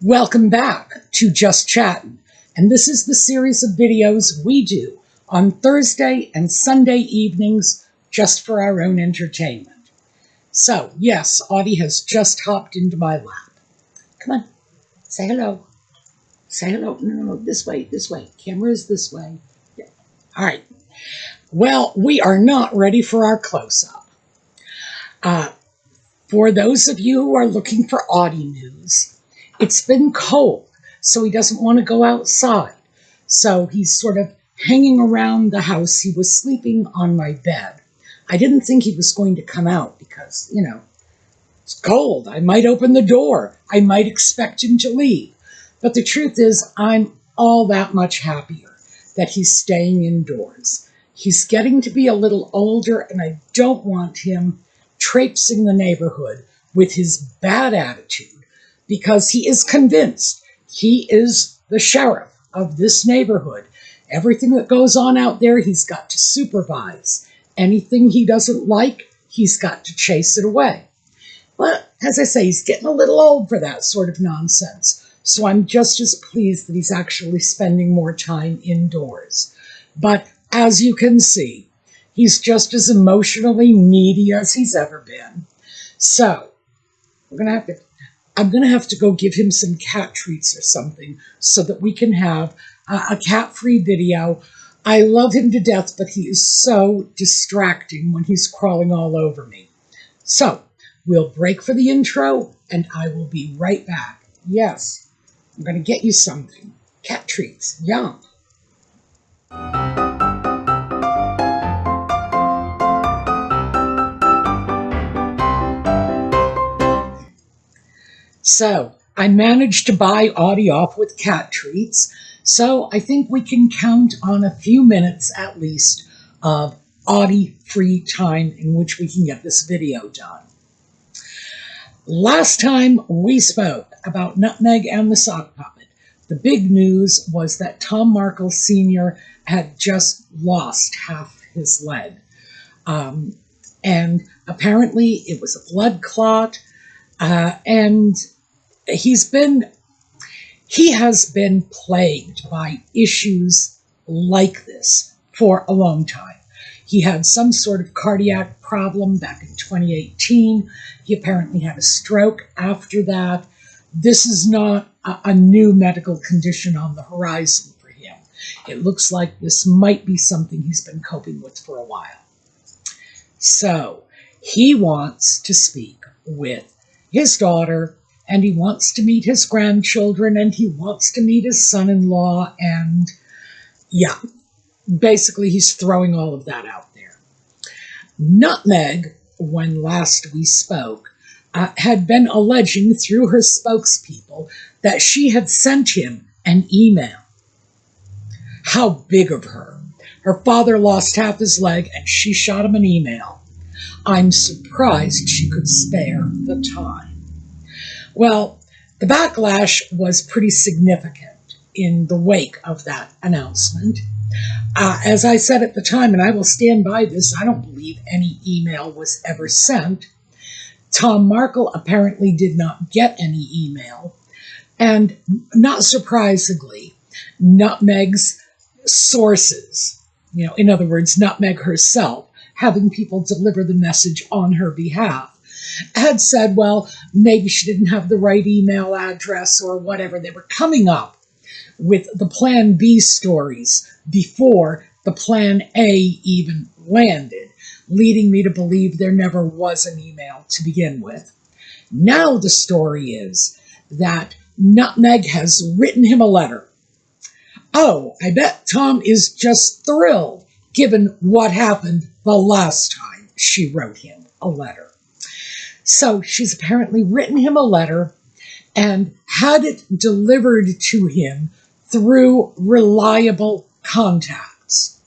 Welcome back to Just Chattin', and this is the series of videos we do on Thursday and Sunday evenings just for our own entertainment. So, yes, Audie has just hopped into my lap. Come on, say hello. Say hello. No, this way. Camera is this way. Yeah. All right. Well, we are not ready for our close-up. For those of you who are looking for Audie news, it's been cold, so he doesn't want to go outside. So he's sort of hanging around the house. He was sleeping on my bed. I didn't think he was going to come out because, it's cold. I might open the door. I might expect him to leave. But the truth is, I'm all that much happier that he's staying indoors. He's getting to be a little older, and I don't want him traipsing the neighborhood with his bad attitude, because he is convinced he is the sheriff of this neighborhood. Everything that goes on out there, he's got to supervise. Anything he doesn't like, he's got to chase it away. But, as I say, he's getting a little old for that sort of nonsense. So I'm just as pleased that he's actually spending more time indoors. But, as you can see, he's just as emotionally needy as he's ever been. So, I'm going to have to go give him some cat treats or something so that we can have a cat-free video. I love him to death, but he is so distracting when he's crawling all over me. So, we'll break for the intro, and I will be right back. Yes, I'm going to get you something. Cat treats. Yum. So, I managed to buy Audie off with cat treats, so I think we can count on a few minutes at least of Audie-free time in which we can get this video done. Last time we spoke about Nutmeg and the sock puppet, the big news was that Tom Markle Sr. had just lost half his leg. And apparently it was a blood clot, and he has been plagued by issues like this for a long time. He had some sort of cardiac problem back in 2018. He apparently had a stroke after that. This is not a new medical condition on the horizon for him. It looks like this might be something he's been coping with for a while. So he wants to speak with his daughter, and he wants to meet his grandchildren, and he wants to meet his son-in-law, and yeah, basically he's throwing all of that out there. Nutmeg, when last we spoke, had been alleging through her spokespeople that she had sent him an email. How big of her. Her father lost half his leg, and she shot him an email. I'm surprised she could spare the time. Well, the backlash was pretty significant in the wake of that announcement. As I said at the time, and I will stand by this, I don't believe any email was ever sent. Tom Markle apparently did not get any email. And not surprisingly, Nutmeg's sources, in other words, Nutmeg herself, having people deliver the message on her behalf, had said, well, maybe she didn't have the right email address or whatever. They were coming up with the Plan B stories before the Plan A even landed, leading me to believe there never was an email to begin with. Now the story is that Nutmeg has written him a letter. Oh, I bet Tom is just thrilled, given what happened the last time she wrote him a letter. So she's apparently written him a letter and had it delivered to him through reliable contacts.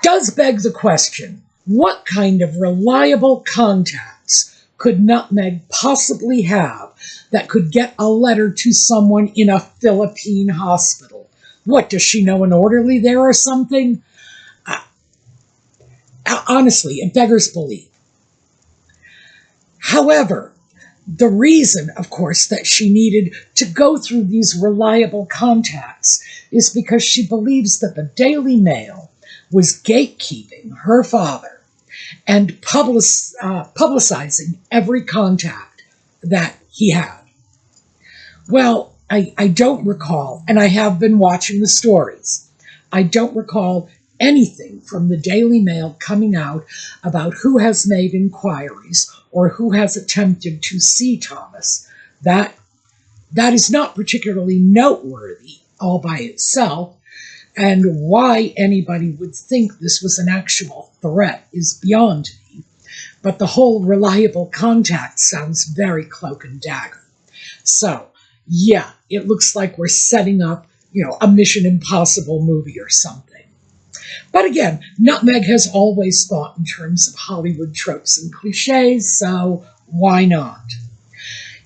Does beg the question, what kind of reliable contacts could Nutmeg possibly have that could get a letter to someone in a Philippine hospital? What, does she know an orderly there or something? Honestly, it beggars belief. However, The reason, of course, that she needed to go through these reliable contacts is because she believes that the Daily Mail was gatekeeping her father and publicizing every contact that he had. Well, I don't recall, and I have been watching the stories, I don't recall anything from the Daily Mail coming out about who has made inquiries or who has attempted to see Thomas. That is not particularly noteworthy all by itself, and why anybody would think this was an actual threat is beyond me. But the whole reliable contact sounds very cloak and dagger. So, yeah, it looks like we're setting up, a Mission Impossible movie or something. But again, Nutmeg has always thought in terms of Hollywood tropes and cliches, so why not?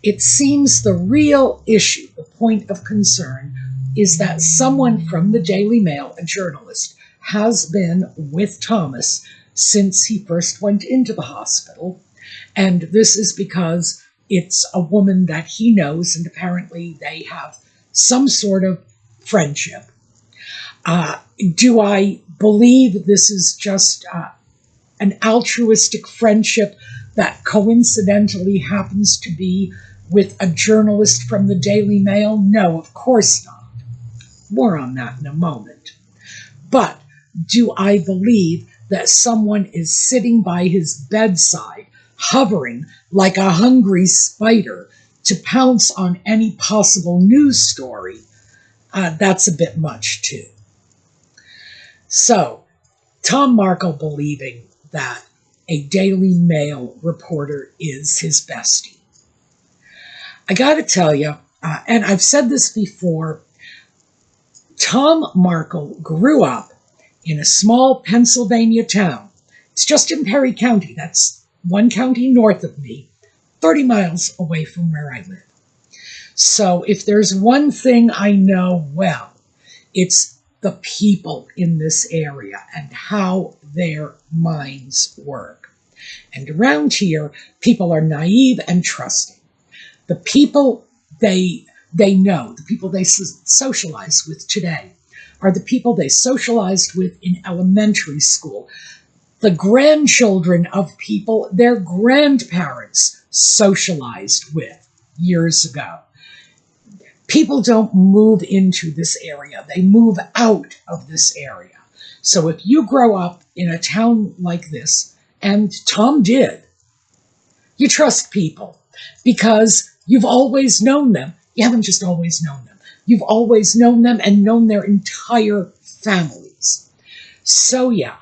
It seems the real issue, the point of concern, is that someone from the Daily Mail, a journalist, has been with Thomas since he first went into the hospital, and this is because it's a woman that he knows, and apparently they have some sort of friendship. Do I believe this is just an altruistic friendship that coincidentally happens to be with a journalist from the Daily Mail? No, of course not. More on that in a moment. But do I believe that someone is sitting by his bedside, hovering like a hungry spider to pounce on any possible news story? That's a bit much, too. So, Tom Markle believing that a Daily Mail reporter is his bestie. I got to tell you, and I've said this before, Tom Markle grew up in a small Pennsylvania town. It's just in Perry County. That's one county north of me, 30 miles away from where I live. So if there's one thing I know well, it's the people in this area and how their minds work. And around here, people are naive and trusting. The people they know, the people they socialize with today, are the people they socialized with in elementary school. The grandchildren of people their grandparents socialized with years ago. People don't move into this area. They move out of this area. So if you grow up in a town like this, and Tom did, you trust people because you've always known them. You haven't just always known them. You've always known them and known their entire families. So yeah,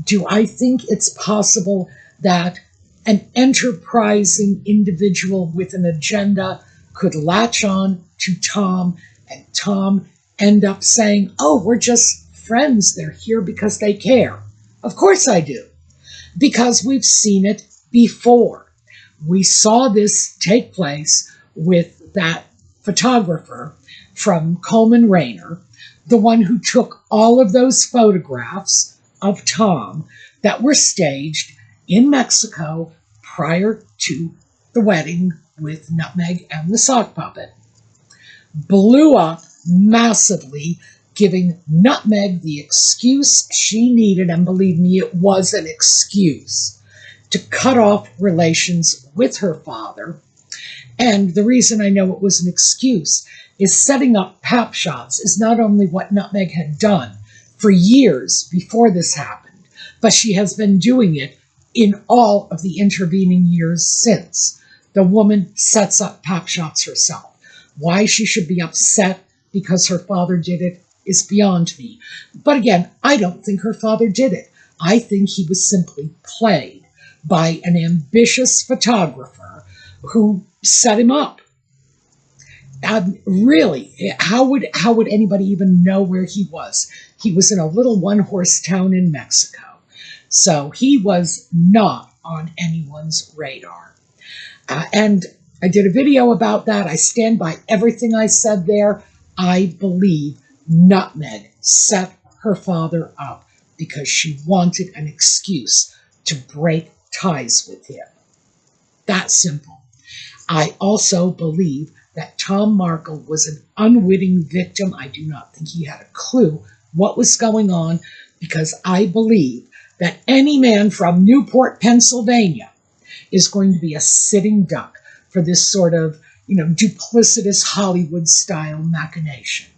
do I think it's possible that an enterprising individual with an agenda could latch on to Tom, and Tom end up saying, oh, we're just friends. They're here because they care? Of course I do, because we've seen it before. We saw this take place with that photographer from Coleman Rayner, the one who took all of those photographs of Tom that were staged in Mexico prior to the wedding with Nutmeg and the sock puppet. Blew up massively, giving Nutmeg the excuse she needed, and believe me, it was an excuse, to cut off relations with her father. And the reason I know it was an excuse is setting up pap shots is not only what Nutmeg had done for years before this happened, but she has been doing it in all of the intervening years since. The woman sets up pap shots herself. Why she should be upset because her father did it is beyond me. But again, I don't think her father did it. I think he was simply played by an ambitious photographer who set him up. Really, how would anybody even know where he was? He was in a little one-horse town in Mexico. So he was not on anyone's radar. And I did a video about that. I stand by everything I said there. I believe Nutmeg set her father up because she wanted an excuse to break ties with him. That simple. I also believe that Tom Markle was an unwitting victim. I do not think he had a clue what was going on, because I believe that any man from Newport, Pennsylvania is going to be a sitting duck for this sort of, duplicitous Hollywood-style machination.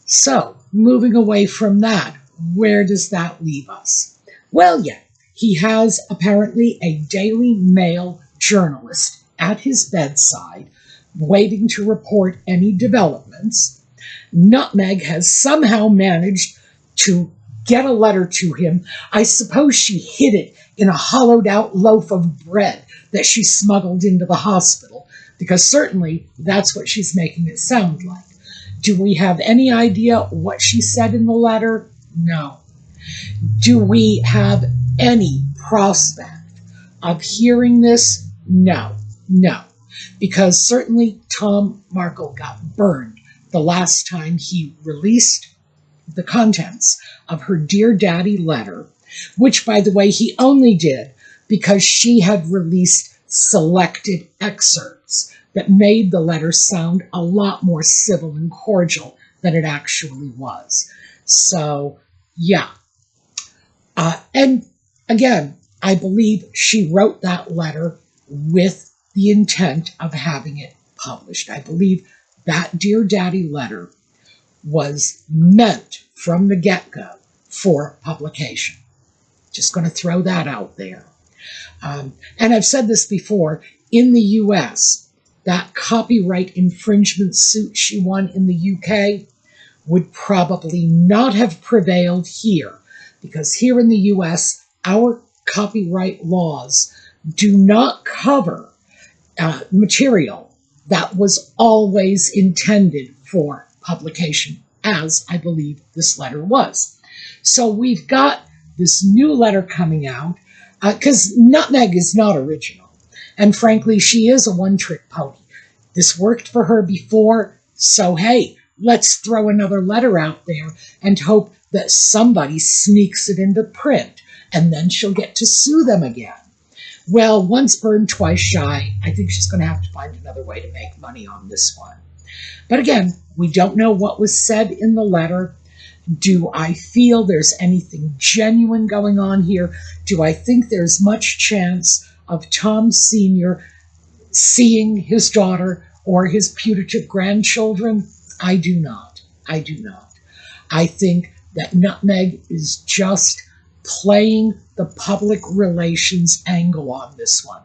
So, moving away from that, where does that leave us? Well, yeah, he has apparently a Daily Mail journalist at his bedside, waiting to report any developments. Nutmeg has somehow managed to get a letter to him. I suppose she hid it in a hollowed-out loaf of bread that she smuggled into the hospital, because certainly that's what she's making it sound like. Do we have any idea what she said in the letter? No. Do we have any prospect of hearing this? No. Because certainly Tom Markle got burned the last time he released the contents of her Dear Daddy letter, which, by the way, he only did because she had released selected excerpts that made the letter sound a lot more civil and cordial than it actually was. So, yeah. And again, I believe she wrote that letter with the intent of having it published. I believe that Dear Daddy letter was meant from the get-go for publication. Just going to throw that out there. And I've said this before, in the U.S., that copyright infringement suit she won in the UK would probably not have prevailed here, because here in the U.S., our copyright laws do not cover material that was always intended for publication, as I believe this letter was. So we've got this new letter coming out, because Nutmeg is not original. And frankly, she is a one-trick pony. This worked for her before, so hey, let's throw another letter out there and hope that somebody sneaks it into print, and then she'll get to sue them again. Well, once burned, twice shy. I think she's going to have to find another way to make money on this one. But again, we don't know what was said in the letter. Do I feel there's anything genuine going on here? Do I think there's much chance of Tom Sr. seeing his daughter or his putative grandchildren? I do not. I think that Nutmeg is just playing the public relations angle on this one.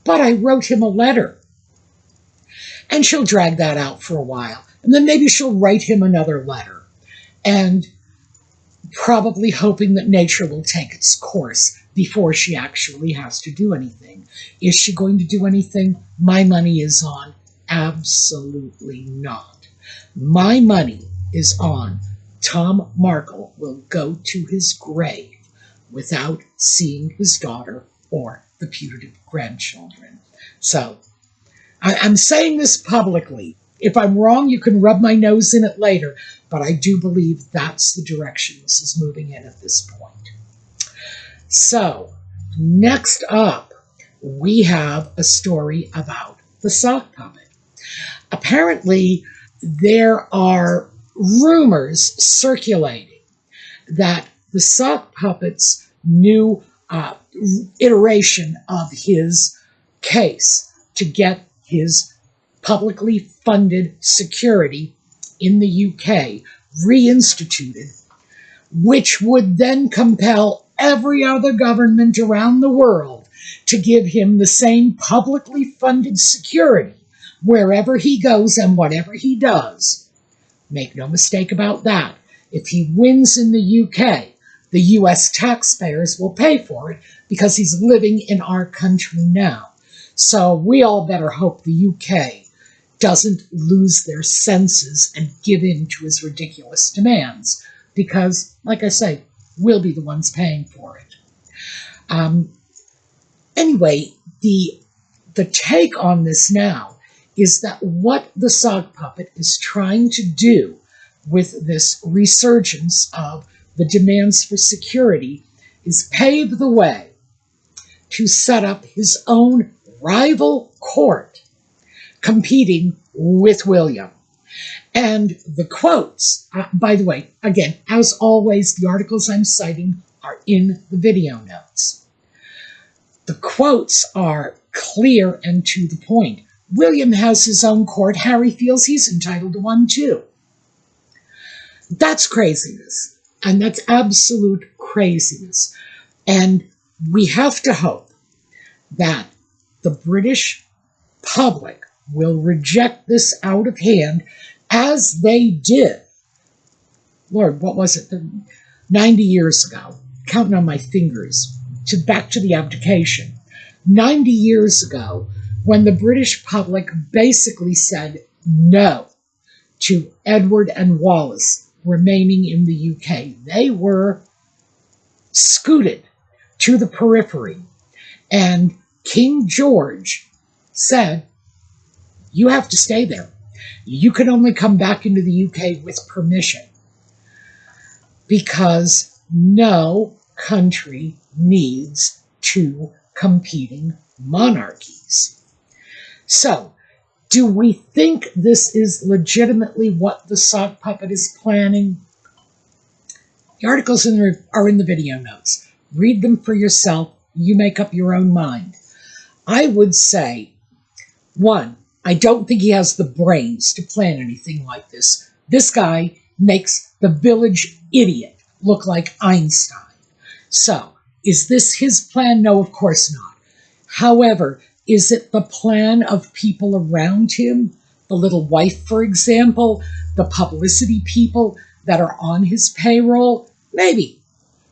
But I wrote him a letter. And she'll drag that out for a while. And then maybe she'll write him another letter. And probably hoping that nature will take its course before she actually has to do anything. Is she going to do anything? My money is on absolutely not. My money is on Tom Markle will go to his grave without seeing his daughter or the putative grandchildren. So, I'm saying this publicly. If I'm wrong, you can rub my nose in it later, but I do believe that's the direction this is moving in at this point. So, next up, we have a story about the sock puppet. Apparently, there are rumors circulating that the sock puppet's new iteration of his case to get his publicly funded security in the UK reinstituted, which would then compel every other government around the world to give him the same publicly funded security wherever he goes and whatever he does. Make no mistake about that. If he wins in the UK, the US taxpayers will pay for it because he's living in our country now. So we all better hope the UK doesn't lose their senses and give in to his ridiculous demands, because, like I say, we'll be the ones paying for it. Anyway, the take on this now is that what the sock puppet is trying to do with this resurgence of the demands for security is pave the way to set up his own rival court competing with William. And the quotes, by the way, again, as always, the articles I'm citing are in the video notes. The quotes are clear and to the point. William has his own court. Harry feels he's entitled to one too. That's craziness. And that's absolute craziness. And we have to hope that the British public will reject this out of hand, as they did. Lord, what was it? 90 years ago, counting on my fingers, back to the abdication. 90 years ago, when the British public basically said no to Edward and Wallace remaining in the UK. They were scooted to the periphery. And King George said, you have to stay there. You can only come back into the UK with permission, because no country needs two competing monarchies. So, do we think this is legitimately what the sock puppet is planning? The articles are in the video notes. Read them for yourself. You make up your own mind. I would say, one, I don't think he has the brains to plan anything like this. This guy makes the village idiot look like Einstein. So, is this his plan? No, of course not. However, is it the plan of people around him? The little wife, for example, the publicity people that are on his payroll? Maybe.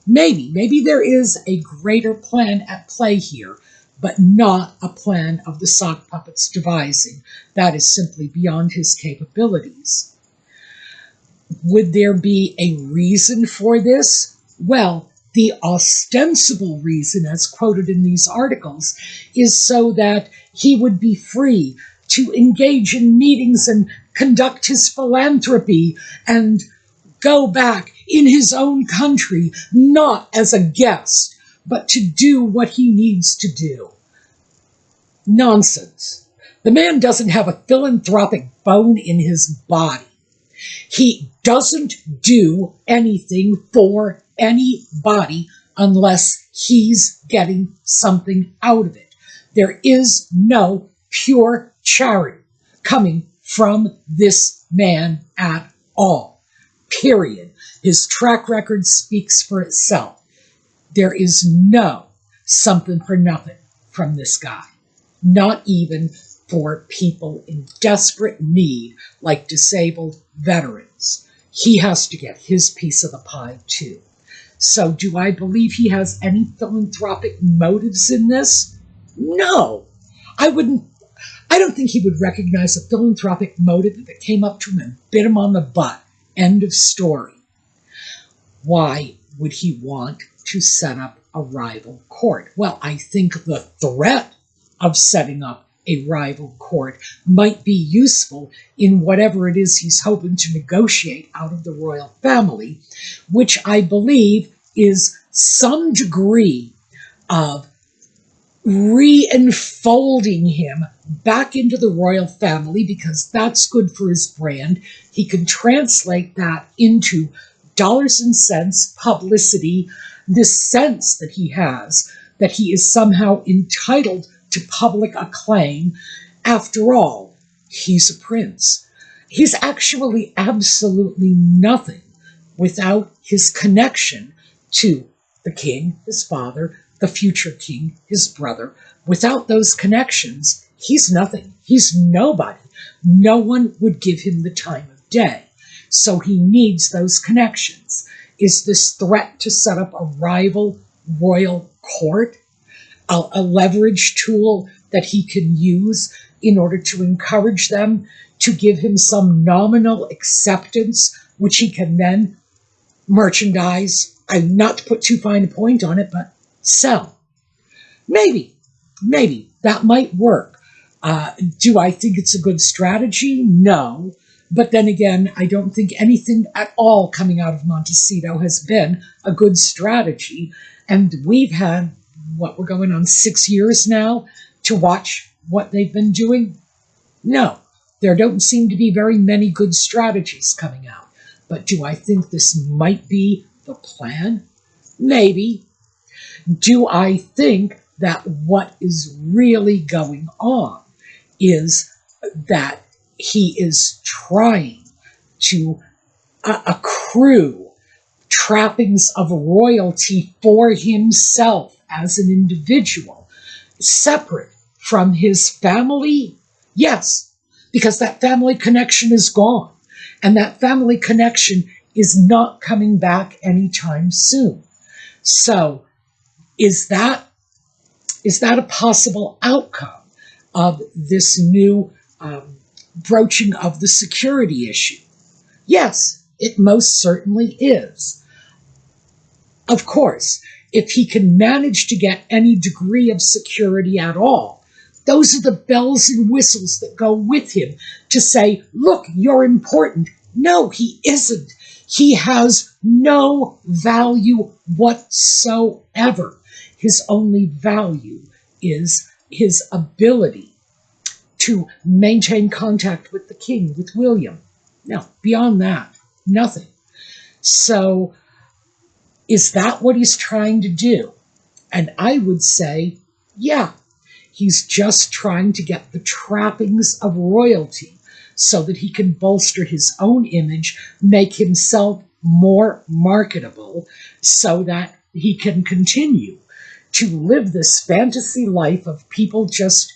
Maybe there is a greater plan at play here, but not a plan of the sock puppet's devising. That is simply beyond his capabilities. Would there be a reason for this? Well, the ostensible reason, as quoted in these articles, is so that he would be free to engage in meetings and conduct his philanthropy and go back in his own country, not as a guest, but to do what he needs to do. Nonsense. The man doesn't have a philanthropic bone in his body. He doesn't do anything for anybody unless he's getting something out of it. There is no pure charity coming from this man at all. Period. His track record speaks for itself. There is no something for nothing from this guy. Not even for people in desperate need, like disabled veterans. He has to get his piece of the pie, too. So do I believe he has any philanthropic motives in this? No. I don't think he would recognize a philanthropic motive if it came up to him and bit him on the butt. End of story. Why would he want to set up a rival court? Well, I think the threat of setting up a rival court might be useful in whatever it is he's hoping to negotiate out of the royal family, which I believe is some degree of re-enfolding him back into the royal family, because that's good for his brand. He can translate that into dollars and cents, publicity, this sense that he has, that he is somehow entitled to public acclaim. After all, he's a prince. He's actually absolutely nothing without his connection to the king, his father, the future king, his brother. Without those connections, he's nothing. He's nobody. No one would give him the time of day. So he needs those connections. Is this threat to set up a rival royal court a leverage tool that he can use in order to encourage them to give him some nominal acceptance, which he can then merchandise, not to put too fine a point on it, but sell? Maybe that might work. Do I think it's a good strategy? No. But then again, I don't think anything at all coming out of Montecito has been a good strategy. And we've had, we're going on 6 years now to watch what they've been doing? No. There don't seem to be very many good strategies coming out. But do I think this might be the plan? Maybe. Do I think that what is really going on is that he is trying to accrue trappings of royalty for himself as an individual, separate from his family? Yes, because that family connection is gone, and that family connection is not coming back anytime soon. So, is that a possible outcome of this new broaching of the security issue? Yes, it most certainly is. Of course, if he can manage to get any degree of security at all, those are the bells and whistles that go with him to say, look, you're important. No, he isn't. He has no value whatsoever. His only value is his ability to maintain contact with the king, with William. Now, beyond that, nothing. So, is that what he's trying to do? And I would say, yeah, he's just trying to get the trappings of royalty so that he can bolster his own image, make himself more marketable, so that he can continue to live this fantasy life of people just,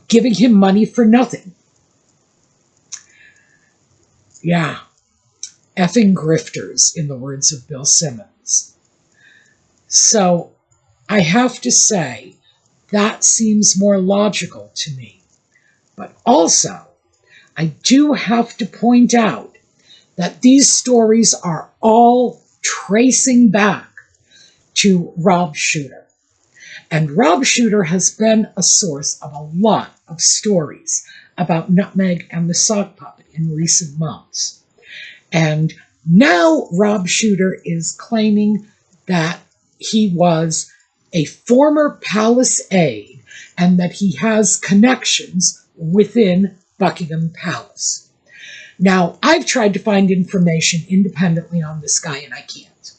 giving him money for nothing. Yeah, effing grifters, in the words of Bill Simmons. So I have to say, that seems more logical to me. But also, I do have to point out that these stories are all tracing back to Rob Shuter. And Rob Shuter has been a source of a lot of stories about Nutmeg and the sock puppet in recent months. And now Rob Shuter is claiming that he was a former palace aide and that he has connections within Buckingham Palace. Now, I've tried to find information independently on this guy, and I can't.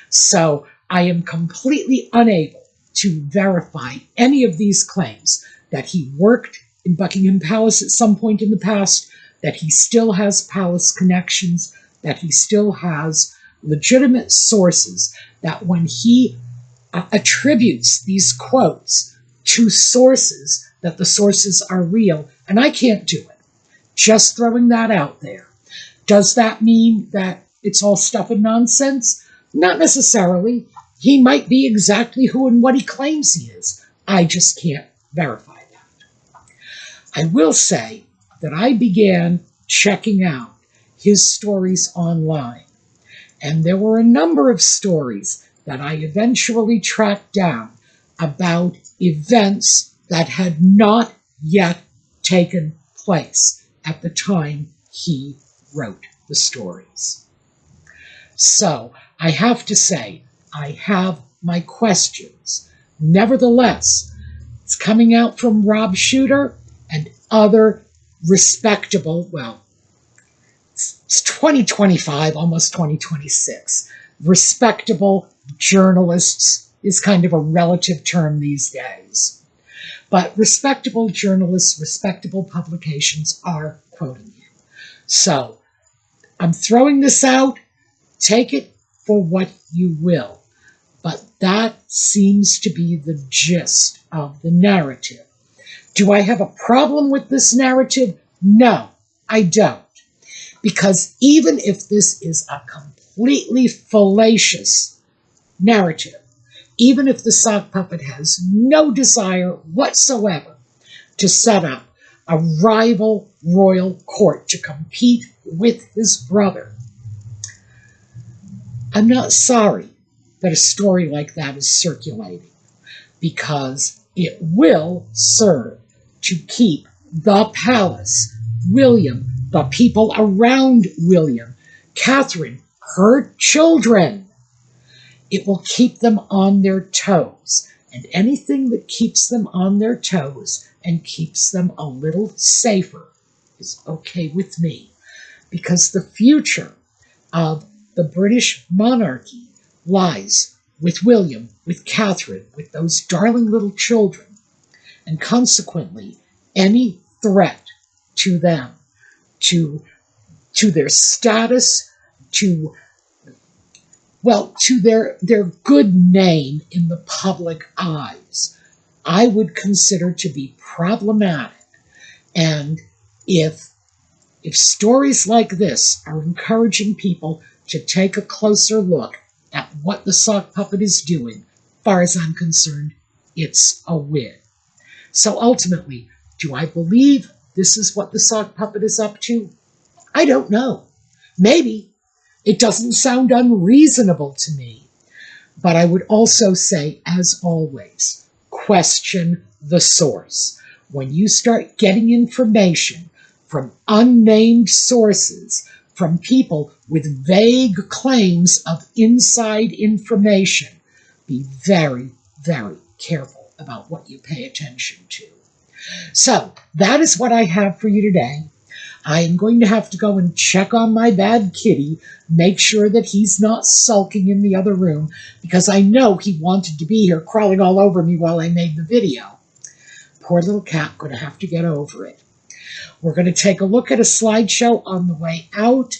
So I am completely unable to verify any of these claims that he worked in Buckingham Palace at some point in the past, that he still has palace connections, that he still has legitimate sources, that when he attributes these quotes to sources, that the sources are real, and I can't do it. Just throwing that out there. Does that mean that it's all stuff and nonsense? Not necessarily. He might be exactly who and what he claims he is. I just can't verify that. I will say that I began checking out his stories online, and there were a number of stories that I eventually tracked down about events that had not yet taken place at the time he wrote the stories. So I have to say, I have my questions. Nevertheless, it's coming out from Rob Shuter and other respectable, well, it's 2025, almost 2026. Respectable journalists is kind of a relative term these days. But respectable journalists, respectable publications are quoting him. So I'm throwing this out. Take it for what you will. But that seems to be the gist of the narrative. Do I have a problem with this narrative? No, I don't. Because even if this is a completely fallacious narrative, even if the sock puppet has no desire whatsoever to set up a rival royal court to compete with his brother, I'm not sorry that a story like that is circulating, because it will serve to keep the palace, William, the people around William, Catherine, her children. It will keep them on their toes. And anything that keeps them on their toes and keeps them a little safer is okay with me, because the future of the British monarchy lies with William, with Catherine, with those darling little children, and consequently, any threat to them, to their status, to their good name in the public eyes, I would consider to be problematic. And if stories like this are encouraging people to take a closer look at what the sock puppet is doing, as far as I'm concerned, it's a win. So ultimately, do I believe this is what the sock puppet is up to? I don't know. Maybe. It doesn't sound unreasonable to me. But I would also say, as always, question the source. When you start getting information from unnamed sources, from people with vague claims of inside information, be very, very careful about what you pay attention to. So, that is what I have for you today. I am going to have to go and check on my bad kitty, make sure that he's not sulking in the other room, because I know he wanted to be here crawling all over me while I made the video. Poor little cat, going to have to get over it. We're going to take a look at a slideshow on the way out.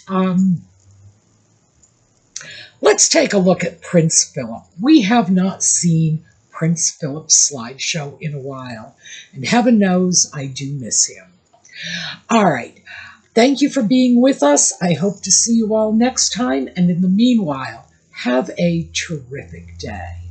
Let's take a look at Prince Philip. We have not seen Prince Philip's slideshow in a while, and heaven knows I do miss him. All right. Thank you for being with us. I hope to see you all next time, and in the meanwhile, have a terrific day.